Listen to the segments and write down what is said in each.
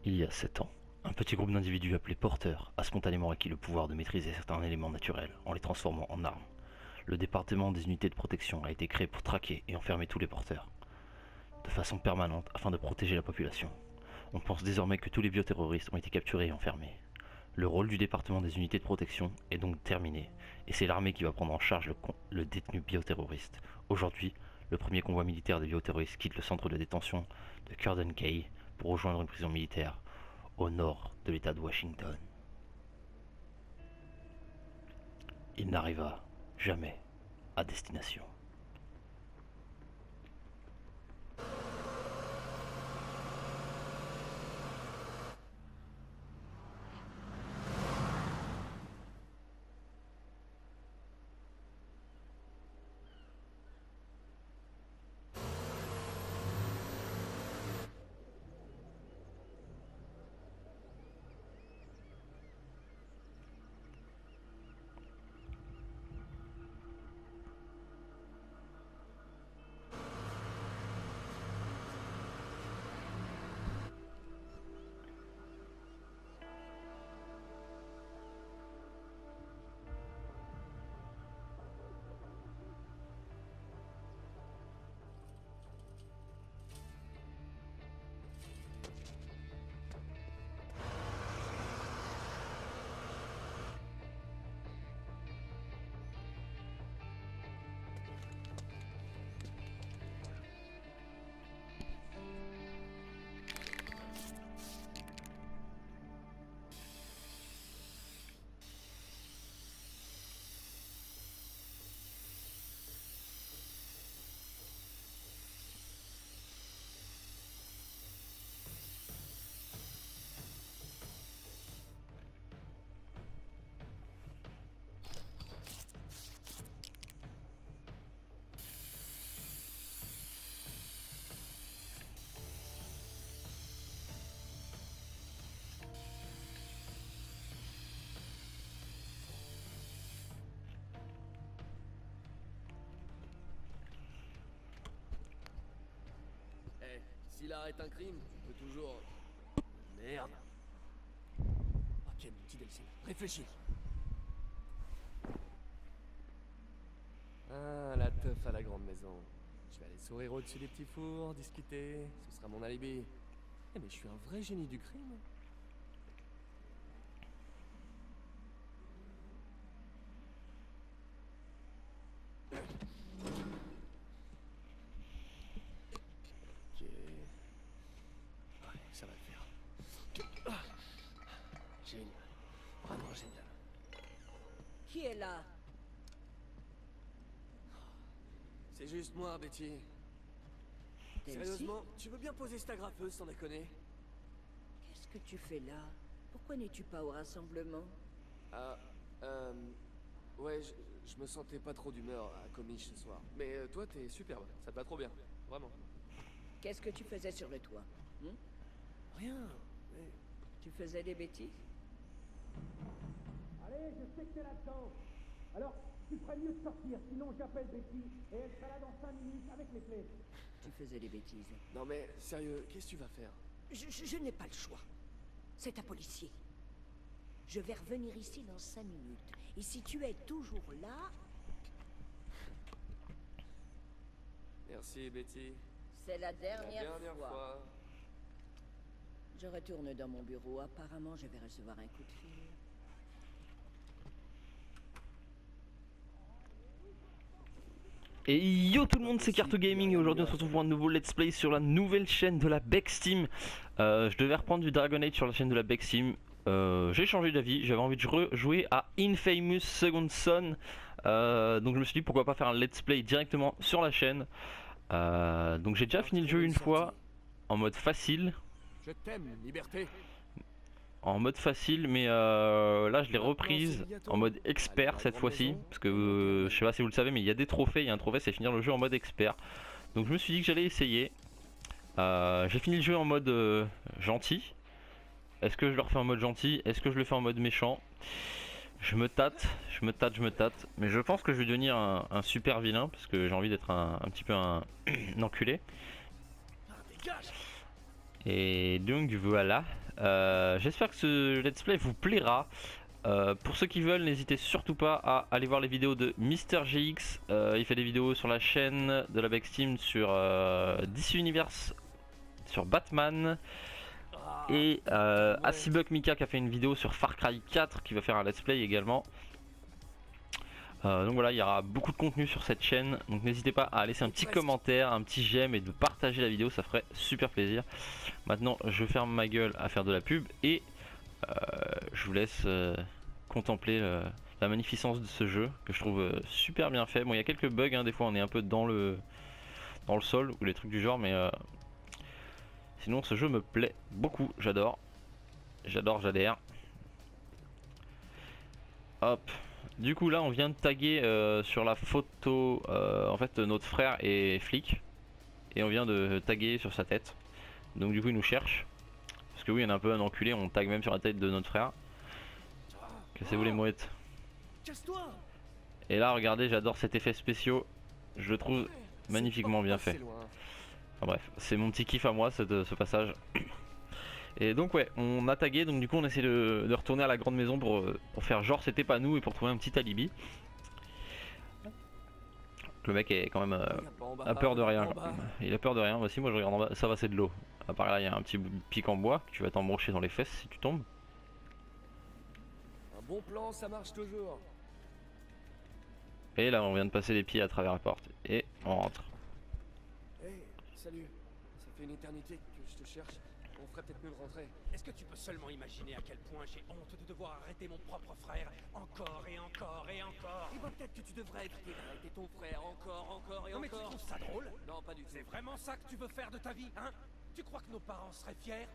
Il y a 7 ans, un petit groupe d'individus appelés porteurs a spontanément acquis le pouvoir de maîtriser certains éléments naturels en les transformant en armes. Le département des unités de protection a été créé pour traquer et enfermer tous les porteurs, de façon permanente afin de protéger la population. On pense désormais que tous les bioterroristes ont été capturés et enfermés. Le rôle du département des unités de protection est donc terminé, et c'est l'armée qui va prendre en charge le détenu bioterroriste. Aujourd'hui, le premier convoi militaire des bioterroristes quitte le centre de détention de Curden Cay pour rejoindre une prison militaire au nord de l'État de Washington. Il n'arriva jamais à destination. Eh, si l'art est un crime, tu peux toujours... Merde. Ok, mon petit Delphine, réfléchis. Ah, la teuf à la grande maison. Je vais aller sourire au-dessus des petits fours, discuter, ce sera mon alibi. Eh mais je suis un vrai génie du crime. Ok... Ouais, ça va le faire. Ah, génial. Vraiment génial. Qui est là? C'est juste moi, Betty. Delcy? Sérieusement, tu veux bien poser cette agrafeuse sans déconner? Qu'est-ce que tu fais là? Pourquoi n'es-tu pas au rassemblement? Ah, ouais, je me sentais pas trop d'humeur à Comiche ce soir. Mais toi, t'es superbe, ça te va trop bien, vraiment. Qu'est-ce que tu faisais sur le toit? Rien, mais... Tu faisais des bêtises? Allez, je sais que t'es là-dedans. Alors, tu ferais mieux de sortir, sinon j'appelle Betty et elle sera là dans 5 minutes avec les clés. Tu faisais des bêtises. Non mais, sérieux, qu'est-ce que tu vas faire? Je n'ai pas le choix. C'est un policier. Je vais revenir ici dans 5 minutes. Et si tu es toujours là, Merci, Betty. c'est la La dernière, dernière fois. Je retourne dans mon bureau. Apparemment, je vais recevoir un coup de fil. Et yo tout le monde, c'est Carto Gaming et aujourd'hui on se retrouve pour un nouveau let's play sur la nouvelle chaîne de la Bex Team. Je devais reprendre du Dragon Age sur la chaîne de la Bex Team. J'ai changé d'avis, j'avais envie de rejouer à Infamous Second Son. Donc je me suis dit pourquoi pas faire un let's play directement sur la chaîne. Donc j'ai déjà fini le jeu une fois en mode facile. Je t'aime, liberté. En mode facile, mais là je l'ai reprise en mode expert cette fois-ci, parce que je sais pas si vous le savez, mais il y a des trophées, il y a un trophée c'est finir le jeu en mode expert. Donc je me suis dit que j'allais essayer. J'ai fini le jeu en mode gentil. Est-ce que je le refais en mode gentil? Est-ce que je le fais en mode méchant? Je me tâte, mais je pense que je vais devenir un super vilain, parce que j'ai envie d'être un petit peu un enculé. Ah, dégage. Et donc voilà, j'espère que ce let's play vous plaira. Pour ceux qui veulent, n'hésitez surtout pas à aller voir les vidéos de MrGX. Il fait des vidéos sur la chaîne de la Bex Team sur DC Universe, sur Batman. Et Acibuck Mika qui a fait une vidéo sur Far Cry 4 qui va faire un let's play également. Donc voilà, il y aura beaucoup de contenu sur cette chaîne. Donc n'hésitez pas à laisser un petit commentaire, un petit j'aime et de partager la vidéo, ça ferait super plaisir. Maintenant je ferme ma gueule à faire de la pub et je vous laisse contempler la magnificence de ce jeu que je trouve super bien fait. Bon, il y a quelques bugs, hein, des fois on est un peu dans le sol ou les trucs du genre, mais sinon ce jeu me plaît beaucoup, j'adore, j'adhère. Hop. Du coup là on vient de taguer sur la photo en fait notre frère est flic et on vient de taguer sur sa tête. Donc du coup il nous cherche. Parce que oui on est un peu un enculé, on tag même sur la tête de notre frère. Cassez-vous les mouettes. Et là regardez, j'adore cet effet spéciaux. Je le trouve magnifiquement bien fait. Enfin, bref, c'est mon petit kiff à moi ce passage. Et donc ouais, on a tagué, donc du coup on essaie de retourner à la grande maison pour faire genre c'était pas nous et pour trouver un petit alibi. Le mec est quand même a peur de rien. Il a peur de rien. Voici, moi je regarde en bas, ça va, c'est de l'eau. À part là il y a un petit pic en bois, tu vas t'embrocher dans les fesses si tu tombes. Un bon plan, ça marche toujours. Et là on vient de passer les pieds à travers la porte et on rentre. Hey, salut. Ça fait une éternité que je te cherche. On ferait peut-être mieux de rentrer. Est-ce que tu peux seulement imaginer à quel point j'ai honte de devoir arrêter mon propre frère encore et encore et encore? Et bah peut-être que tu devrais éviter d'arrêter ton frère encore et Non mais tu encore. trouves ça drôle? Non, pas du tout. C'est vraiment ça que tu veux faire de ta vie, hein? Tu crois que nos parents seraient fiers?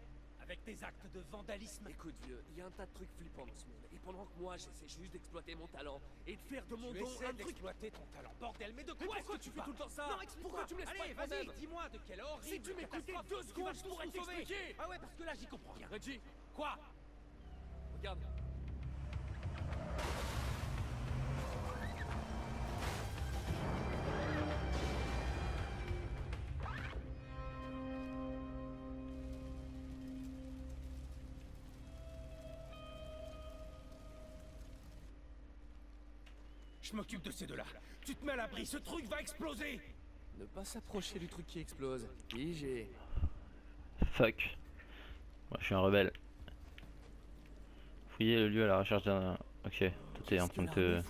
Avec tes actes de vandalisme? Écoute vieux, il y a un tas de trucs flippants dans ce monde. Et pendant que moi j'essaie juste d'exploiter mon talent et de faire de mon Tu don essaies un truc. d'exploiter ton talent, bordel, mais de Mais quoi pourquoi est-ce que tu fais parles? tout le temps ça? Non, Pourquoi explique-moi. tu me laisses pas Allez, être moi-même? vas-y, dis-moi de quelle horrible Si tu m'écoutais catastrophe 2 tu secondes, vas je tout pourrais sauver. t'expliquer. Ah ouais, parce que là j'y comprends rien. Reggie, Quoi? regarde. Je m'occupe de ces deux-là. Tu te mets à l'abri, ce truc va exploser. Ne pas s'approcher du truc qui explose. IG. Fuck. Moi je suis un rebelle. Fouiller le lieu à la recherche d'un... Ok, toi t'es en train de te...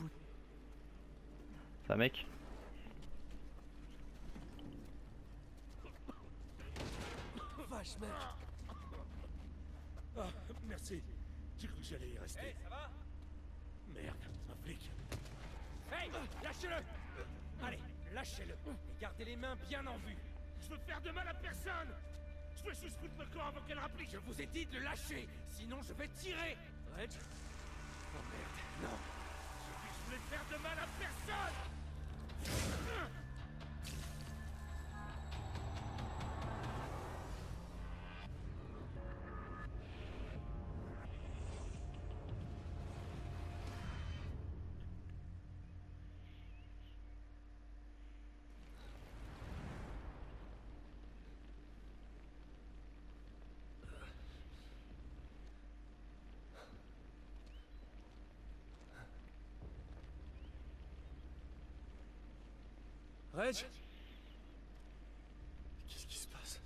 Ça mec? Vache mec. Ah, merci. J'ai cru que j'allais y rester. Hey, ça va? Merde, un flic. Hey, lâchez-le! Allez, lâchez-le. Et gardez les mains bien en vue. Je veux faire de mal à personne! Je veux juste foutre le camp avant qu'elle rapplique. Je vous ai dit de le lâcher, sinon je vais tirer! Reg. Oh merde, non! J'ai dit que je voulais faire de mal à personne! Reg. Qu'est-ce qui se passe?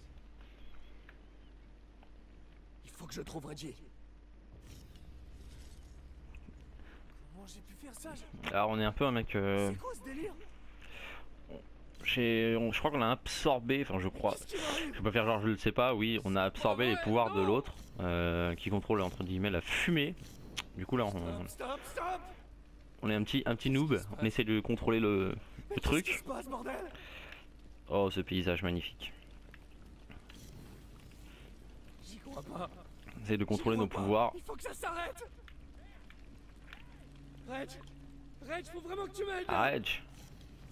Il faut que je trouve Reggie. Comment j'ai pu faire ça? Alors on est un peu un mec... C'est quoi ce délire? Je crois qu'on a absorbé, enfin je crois, Qu'est-ce qui m'arrive? je peux pas faire genre je le sais pas, oui, on a absorbé les pouvoirs de l'autre, qui contrôle entre guillemets la fumée. Du coup là Stop! on est un petit noob, on essaie de contrôler le Qu'est-ce qui truc. se passe, bordel? Oh ce paysage magnifique. J'y crois pas. On essaie de contrôler J'y nos crois pas. pouvoirs. Il faut que ça s'arrête. Reg, faut vraiment que tu m'aides. Arrête.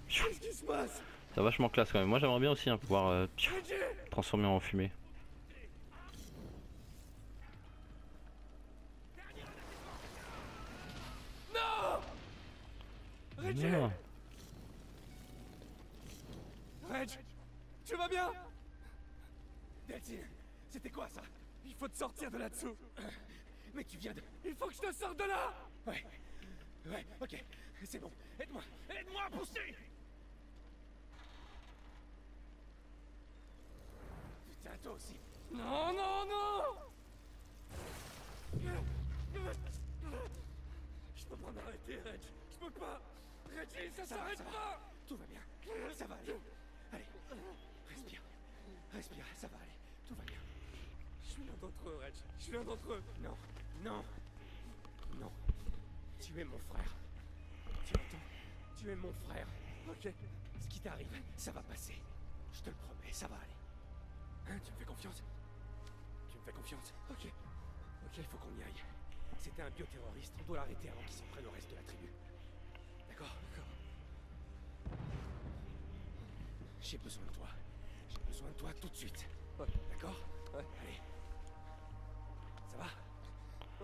Qu'est-ce qui se passe? C'est vachement classe quand même. Moi j'aimerais bien aussi pouvoir Reggie! transformer en fumée. Non! Reggie! Non. Reg, tu vas bien? Deltine, C'était quoi ça? Il faut te sortir de là-dessous. Mais tu viens de... Il faut que je te sorte de là. Ouais, ok, c'est bon. Aide-moi à pousser. Putain, toi aussi. Non, non, non. Je peux pas m'arrêter, Reg. Je peux pas. Reggie, ça s'arrête pas. Tout va bien, ça va aller. Allez, respire, ça va aller, tout va bien. Je suis l'un d'entre eux, Reg. Je suis l'un d'entre eux. Non. Tu es mon frère. Tu entends? Tu es mon frère. Ok. Ce qui t'arrive, ça va passer. Je te le promets, ça va aller. Hein, tu me fais confiance? Tu me fais confiance? Ok, il faut qu'on y aille. C'était un bioterroriste, on doit l'arrêter avant qu'il s'en prenne au reste de la tribu. D'accord? J'ai besoin de toi. J'ai besoin de toi tout de suite. Ouais. D'accord? Ouais. Allez. Ça va?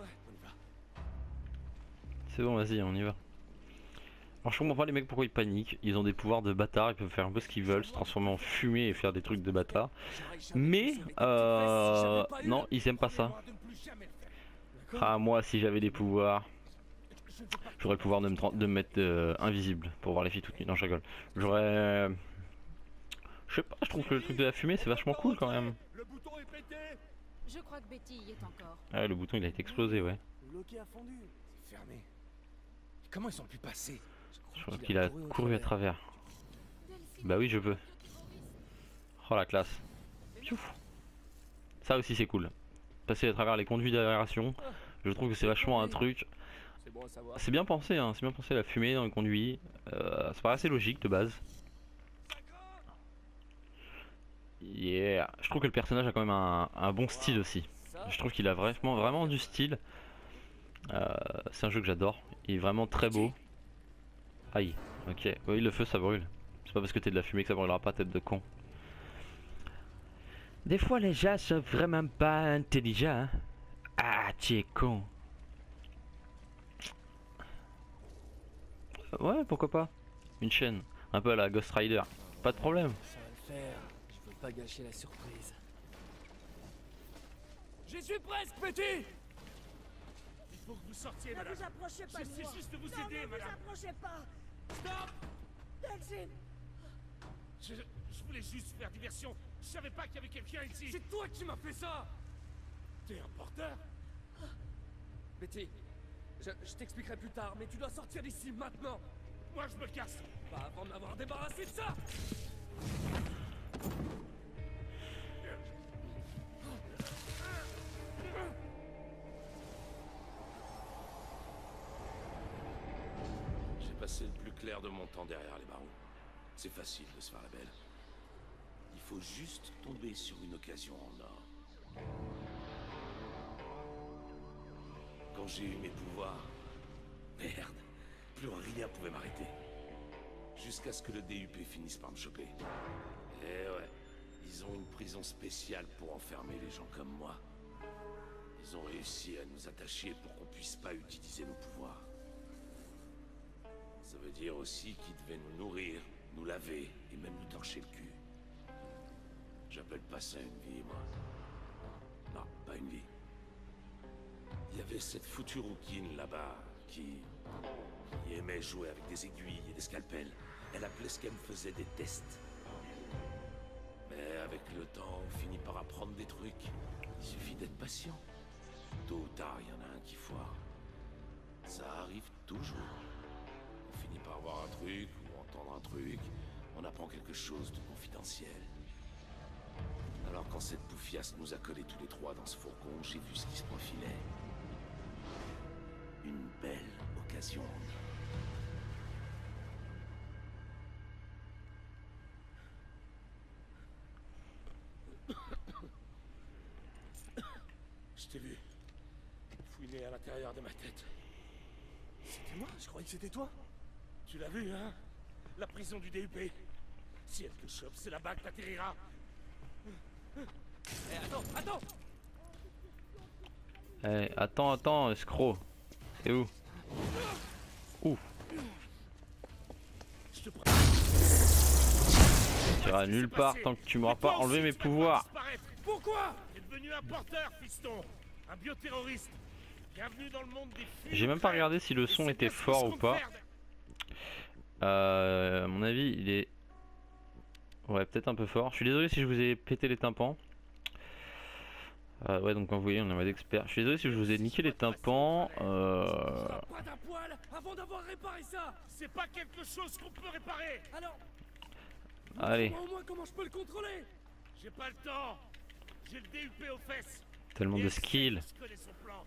Ouais. On y va. C'est bon, vas-y, on y va. Alors je comprends pas les mecs pourquoi ils paniquent. Ils ont des pouvoirs de bâtard, ils peuvent faire un peu ce qu'ils veulent, se transformer en fumée et faire des trucs de bâtard. Mais non, ils aiment pas ça. Ah, moi si j'avais des pouvoirs, j'aurais le pouvoir de me mettre invisible pour voir les filles toutes nues. Non, je rigole. J'aurais... Je sais pas, je trouve que le truc de la fumée c'est vachement cool quand même. Le bouton est pété. Je crois que Betty y est encore. Ah, le bouton il a été explosé, ouais. Le loquet a fondu. C'est fermé. Comment ils ont pu passer? Je crois qu'il a couru à travers. Bah oui, je peux. Oh la classe. Piouf. Ça aussi c'est cool. Passer à travers les conduits d'aération, je trouve que c'est vachement un truc. C'est bon à savoir. C'est bien pensé, hein. C'est bien pensé la fumée dans les conduits. Ça paraît assez logique de base. Yeah. Je trouve que le personnage a quand même un bon style aussi. Je trouve qu'il a vraiment du style. C'est un jeu que j'adore. Il est vraiment très beau. Aïe, ok. Oui, le feu ça brûle. C'est pas parce que t'es de la fumée que ça brûlera pas, tête de con. Des fois les gens sont vraiment pas intelligents. Hein. Ah, tu es con. Ouais, pourquoi pas. Une chaîne. Un peu à la Ghost Rider. Pas de problème. Ça va le faire. Je veux pas gâcher la surprise. J'y suis presque, Betty. Il faut que vous sortiez, Ne madame. vous approchez pas de J'essaie moi. juste de vous Non, aider, ne vous madame. approchez pas. Stop. Delphine. Je voulais juste faire diversion. Je savais pas qu'il y avait quelqu'un ici. C'est toi qui m'as fait ça. T'es un porteur? Betty, je t'expliquerai plus tard, mais tu dois sortir d'ici maintenant. Moi, je me casse. Pas avant de m'avoir débarrassé de ça. J'ai passé le plus clair de mon temps derrière les barreaux. C'est facile de se faire la belle. Il faut juste tomber sur une occasion en or. Quand j'ai eu mes pouvoirs, merde, plus rien pouvait m'arrêter. Jusqu'à ce que le DUP finisse par me choper. Eh ouais, ils ont une prison spéciale pour enfermer les gens comme moi. Ils ont réussi à nous attacher pour qu'on puisse pas utiliser nos pouvoirs. Ça veut dire aussi qu'ils devaient nous nourrir, nous laver et même nous torcher le cul. J'appelle pas ça une vie, moi. Non, pas une vie. Il y avait cette foutue rouquine là-bas qui aimait jouer avec des aiguilles et des scalpels. Elle appelait ce qu'elle me faisait des tests. Mais avec le temps, on finit par apprendre des trucs. Il suffit d'être patient. Tôt ou tard, il y en a un qui foire. Ça arrive toujours. On finit par voir un truc ou entendre un truc. On apprend quelque chose de confidentiel. Alors quand cette bouffiasse nous a collés tous les trois dans ce fourgon, j'ai vu ce qui se profilait. Une belle occasion. Je t'ai vu. Fouiner à l'intérieur de ma tête. C'était moi. Je croyais que c'était toi. Tu l'as vu, hein? La prison du DUP. Si elle te chope, c'est là-bas que t'atterriras. Eh, attends. Eh, attends, escroc. C'est où? Ouh. Je te prends. Tu iras nulle part tant que tu m'auras pas enlevé mes pouvoirs. Pourquoi? T'es devenu un porteur, fiston. Un bioterroriste. Bienvenue dans le monde des filles. J'ai même pas regardé si le son était fort ou pas. À mon avis, il est... Ouais, peut-être un peu fort. Je suis désolé si je vous ai pété les tympans. Ouais, donc comme vous voyez, on est en mode expert. Je suis désolé si je vous ai niqué les tympans. Pas d'un poil avant d'avoir réparé ça. C'est pas quelque chose qu'on peut réparer. Alors, Allez, au moins comment je peux le contrôler. J'ai pas le temps. J'ai le DUP aux fesses. tellement de Et skill. je connais son plan.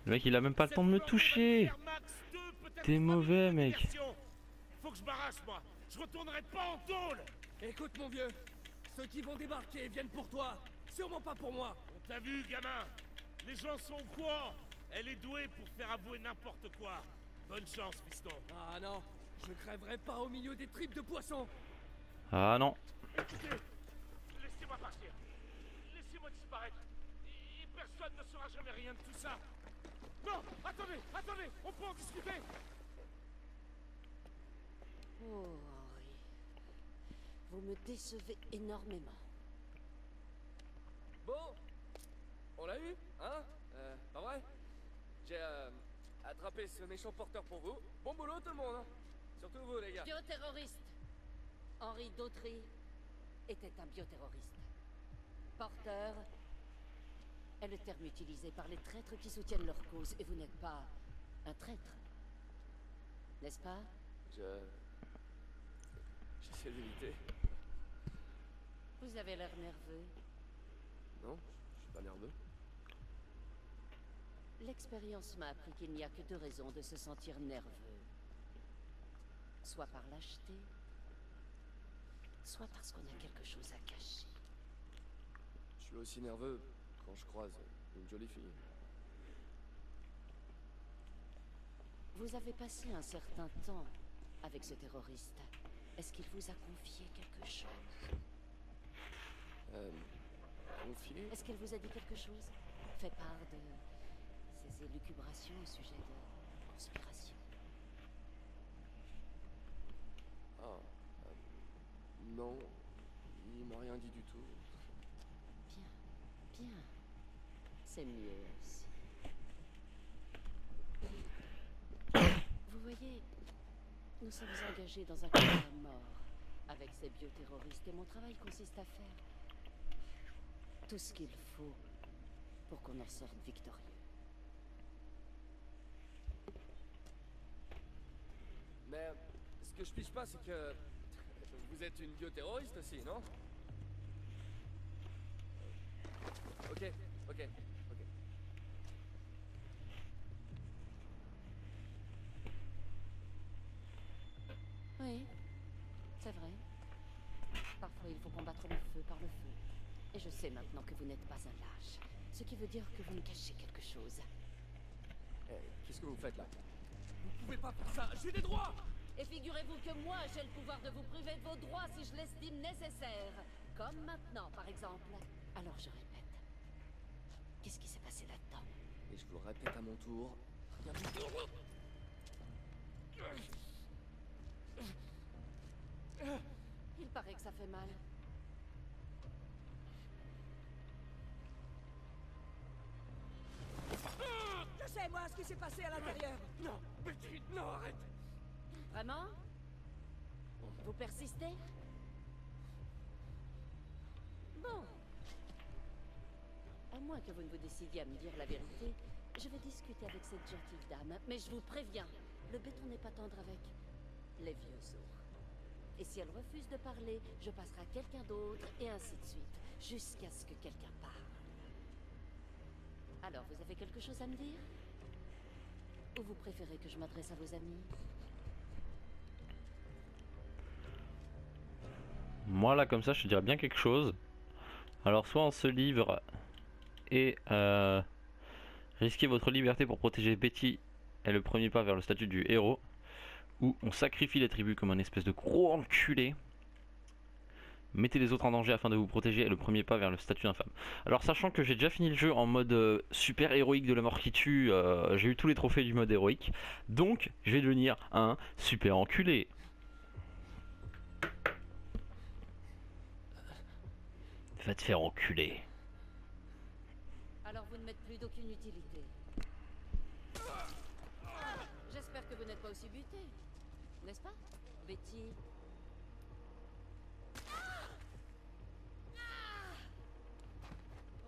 Le mec, il a même pas le temps de me toucher. T'es mauvais, mec. Faut que je m'arrache, moi. Je retournerai pas en tôle. Écoute, mon vieux, ceux qui vont débarquer viennent pour toi, sûrement pas pour moi. On t'a vu, gamin. Les gens sont au courant. Elle est douée pour faire avouer n'importe quoi. Bonne chance, fiston. Ah non, je crèverai pas au milieu des tripes de poisson. Ah non. Écoutez, laissez-moi partir. Laissez-moi disparaître. Et personne ne saura jamais rien de tout ça. Non, attendez, attendez, on peut en discuter. Oh, Henri. Vous me décevez énormément. Bon, on l'a eu, hein? Pas vrai? J'ai attrapé ce méchant porteur pour vous. Bon boulot tout le monde, hein? Surtout vous les gars. Bioterroriste. Henri Dautry était un bioterroriste. Porteur est le terme utilisé par les traîtres qui soutiennent leur cause, et vous n'êtes pas un traître. N'est-ce pas? J'essaie d'éviter. Vous avez l'air nerveux. Non, je suis pas nerveux. L'expérience m'a appris qu'il n'y a que deux raisons de se sentir nerveux. Soit par lâcheté, soit parce qu'on a quelque chose à cacher. Je suis aussi nerveux quand je croise une jolie fille. Vous avez passé un certain temps avec ce terroriste. Est-ce qu'il vous a confié quelque chose? Confié? Est-ce qu'il vous a dit quelque chose? Fait part de ses élucubrations au sujet de conspiration? Ah, non, il m'a rien dit du tout. Bien, bien. C'est mieux aussi. Vous voyez, nous sommes engagés dans un combat à mort avec ces bioterroristes et mon travail consiste à faire tout ce qu'il faut pour qu'on en sorte victorieux. Mais ce que je piche pas, c'est que vous êtes une bioterroriste aussi, non? Ok, ok, ok. Oui, c'est vrai. Parfois, il faut combattre le feu par le feu. Et je sais maintenant que vous n'êtes pas un lâche. Ce qui veut dire que vous me cachez quelque chose. Qu'est-ce que vous faites là? Vous pouvez pas faire ça, j'ai des droits! Et figurez-vous que moi, j'ai le pouvoir de vous priver de vos droits si je l'estime nécessaire. Comme maintenant, par exemple. Alors je répète. Qu'est-ce qui s'est passé là-dedans? Et je vous le répète à mon tour. Rien du tout. Il paraît que ça fait mal. Je sais, moi, ce qui s'est passé à l'intérieur. Non, Betty, non, arrête! Vraiment? Vous persistez? Bon. À moins que vous ne vous décidiez à me dire la vérité, je vais discuter avec cette gentille dame. Mais je vous préviens, le béton n'est pas tendre avec les vieux os. Et si elle refuse de parler, je passerai à quelqu'un d'autre, et ainsi de suite, jusqu'à ce que quelqu'un parle. Alors, vous avez quelque chose à me dire? Ou vous préférez que je m'adresse à vos amis? Moi là comme ça je te dirais bien quelque chose. Alors soit on se livre et risquer votre liberté pour protéger Betty est le premier pas vers le statut du héros, ou on sacrifie les tribus comme un espèce de gros enculé. Mettez les autres en danger afin de vous protéger est le premier pas vers le statut d'infâme. Alors sachant que j'ai déjà fini le jeu en mode super héroïque de la mort qui tue, j'ai eu tous les trophées du mode héroïque, donc je vais devenir un super enculé. Va te faire enculer. Alors vous ne m'êtes plus d'aucune utilité. J'espère que vous n'êtes pas aussi buté. N'est-ce pas, Betty?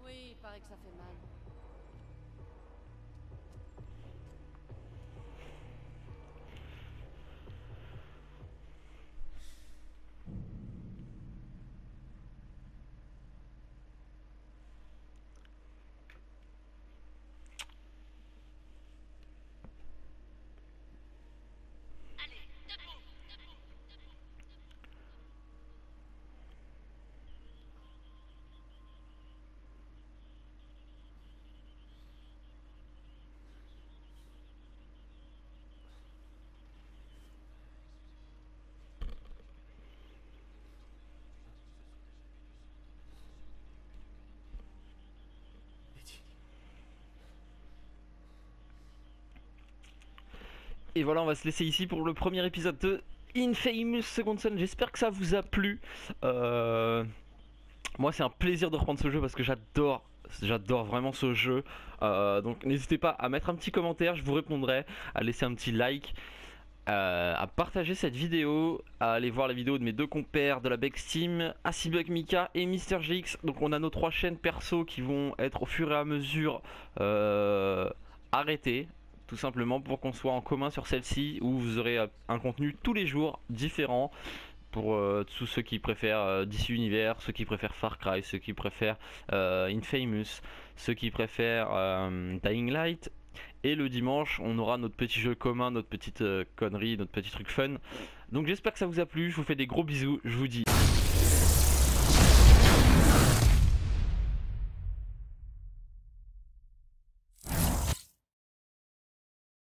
Oui, il paraît que ça fait mal. Et voilà, on va se laisser ici pour le premier épisode de Infamous Second Son. J'espère que ça vous a plu. Moi, c'est un plaisir de reprendre ce jeu parce que j'adore vraiment ce jeu. Donc n'hésitez pas à mettre un petit commentaire, je vous répondrai, à laisser un petit like, à partager cette vidéo, à aller voir la vidéo de mes deux compères de la Bex Team, Acibug Mika et MrGX. Donc on a nos 3 chaînes perso qui vont être au fur et à mesure arrêtées. Tout simplement pour qu'on soit en commun sur celle-ci, où vous aurez un contenu tous les jours différent pour tous ceux qui préfèrent DC Universe, ceux qui préfèrent Far Cry, ceux qui préfèrent Infamous, ceux qui préfèrent Dying Light. Et le dimanche, on aura notre petit jeu commun, notre petite connerie, notre petit truc fun. Donc j'espère que ça vous a plu, je vous fais des gros bisous, je vous dis